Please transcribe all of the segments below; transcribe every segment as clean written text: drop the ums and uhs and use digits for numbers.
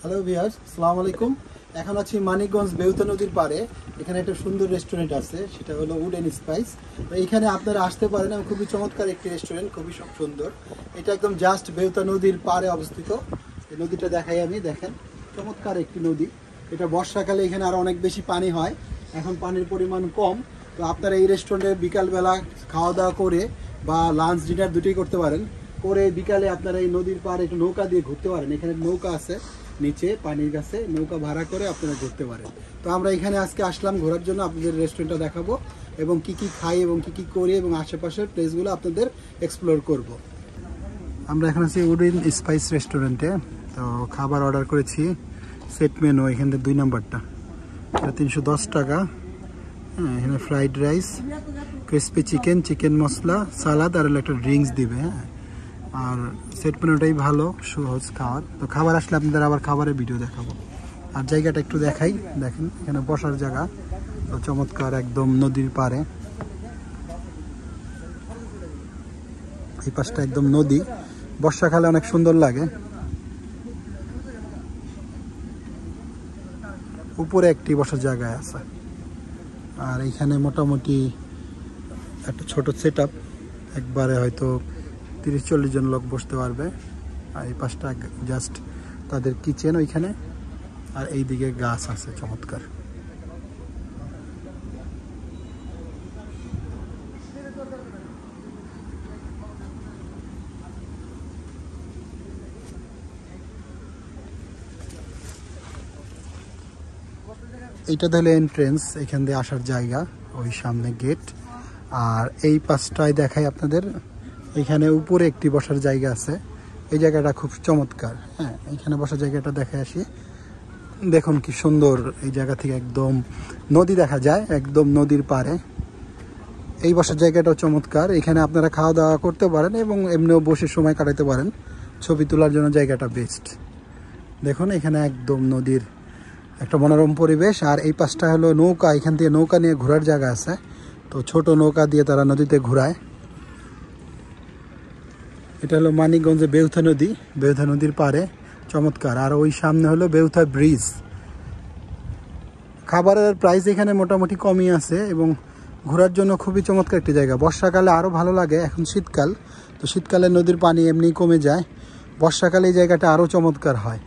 Hello viewers, আসসালামু আলাইকুম। এখন আছি মানিকগঞ্জ বেউতা নদীর পাড়ে। এখানে একটা সুন্দর রেস্টুরেন্ট আছে, সেটা হলো উড এন্ড স্পাইস। তো এইখানে আপনারা আসতে পারেন এবং খুবই চমৎকার একটি রেস্টুরেন্ট, খুবই সুন্দর। এটা একদম জাস্ট বেউতা নদীর পাড়ে অবস্থিত। এই নদীটা দেখাই আমি, দেখেন চমৎকার একটি নদী। এটা বর্ষাকালে এখানে আরো অনেক বেশি পানি হয়, এখন পানির পরিমাণ কম। তো আপনারা এই রেস্টুরেন্টে বিকালবেলা খাওয়া দাওয়া করে বা লাঞ্চ ডিনার দুটোই করতে পারেন। করে বিকালে আপনারা এই নদীর পাড়ে একটু নৌকা দিয়ে ঘুরতে পারেন। এখানে নৌকা আছে নিচে পানির কাছে, নৌকা ভাড়া করে আপনারা ঘুরতে পারেন। তো আমরা এখানে আজকে আসলাম ঘোরার জন্য, আপনাদের রেস্টুরেন্টটা দেখাবো এবং কি কি খাই এবং কি কি করি এবং আশেপাশের প্লেসগুলো আপনাদের এক্সপ্লোর করব। আমরা এখন আছি উড এন্ড স্পাইস রেস্টুরেন্টে। তো খাবার অর্ডার করেছি, সেট মেনু এখান থেকে 2 নম্বরটা, এটা 310 টাকা। হ্যাঁ, এখানে fried rice, crispy chicken, chicken masala, salad আর একটা ড্রিঙ্কস দিবে। হ্যাঁ, আর সেট মেনুটাই ভালো, সহজ খাবার। তো খাবার আসলে আপনাদের আবার খাবারের ভিডিও দেখাবো। আর জায়গাটা একটু দেখাই, দেখেন এখানে বসার জায়গা তো চমৎকার, একদম নদীর পাড়ে। এই পাশটা একদম নদী, বর্ষাকালে অনেক সুন্দর লাগে। উপরে একটি বসার জায়গায় আছে। আর এইখানে মোটামুটি একটা ছোট সেট আপ, একবারে হয়তো 30-40 জন লোক বসতে পারবে। আর এই পাশটা জাস্ট তাদের কিচেন ওইখানে, আর এইদিকে গাছ আছে চমৎকার। এইটা তাহলে এন্ট্রেন্স, এখান দিয়ে আসার জায়গা, ওই সামনে গেট। আর এই পাশটায় দেখাই আপনাদের, এখানে উপরে একটি বসার জায়গা আছে। এই জায়গাটা খুব চমৎকার। হ্যাঁ, এখানে বসার জায়গাটা দেখে আসি, দেখুন কি সুন্দর। এই জায়গা থেকে একদম নদী দেখা যায়, একদম নদীর পাড়ে। এই বসার জায়গাটাও চমৎকার, এখানে আপনারা খাওয়া দাওয়া করতে পারেন এবং এমনিও বসে সময় কাটাতে পারেন। ছবি তোলার জন্য জায়গাটা বেস্ট। দেখুন এখানে একদম নদীর একটা মনোরম পরিবেশ। আর এই পাশটা হলো নৌকা, এখান থেকে নৌকা নিয়ে ঘোরার জায়গা আছে। তো ছোট নৌকা দিয়ে তারা নদীতে ঘোরায়। এটা হলো মানিকগঞ্জে বেউথা নদী, বেউথা নদীর পাড়ে, চমৎকার। আর ওই সামনে হলো বেউথা ব্রিজ। খাবারের প্রাইস এখানে মোটামুটি কমই আছে এবং ঘোরার জন্য খুবই চমৎকার একটি জায়গা। বর্ষাকালে আরও ভালো লাগে, এখন শীতকাল, তো শীতকালে নদীর পানি এমনি কমে যায়, বর্ষাকালে এই জায়গাটা আরও চমৎকার হয়।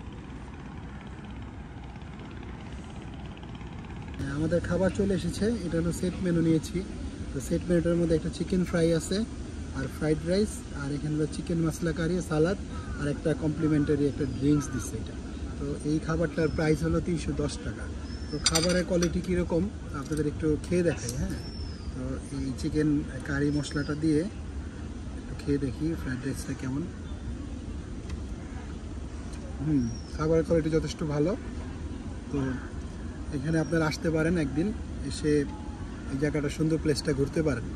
আমাদের খাবার চলে এসেছে, এটা হলো সেট মেনু নিয়েছি। তো সেট মেনুটার মধ্যে একটা চিকেন ফ্রাই আছে, আর ফ্রাইড রাইস, আর এখানে হলো চিকেন মশলা কারি, সালাদ, আর একটা কমপ্লিমেন্টারি একটা ড্রিঙ্কস দিচ্ছে এটা। তো এই খাবারটার প্রাইস হলো 310 টাকা। তো খাবারের কোয়ালিটি কীরকম আপনাদের একটু খেয়ে দেখাই। হ্যাঁ, তো এই চিকেন কারি মশলাটা দিয়ে একটু খেয়ে দেখি ফ্রাইড রাইসটা কেমন। খাবারের কোয়ালিটি যথেষ্ট ভালো। তো এখানে আপনারা আসতে পারেন একদিন, এসে এই জায়গাটা সুন্দর প্লেসটা ঘুরতে পারেন।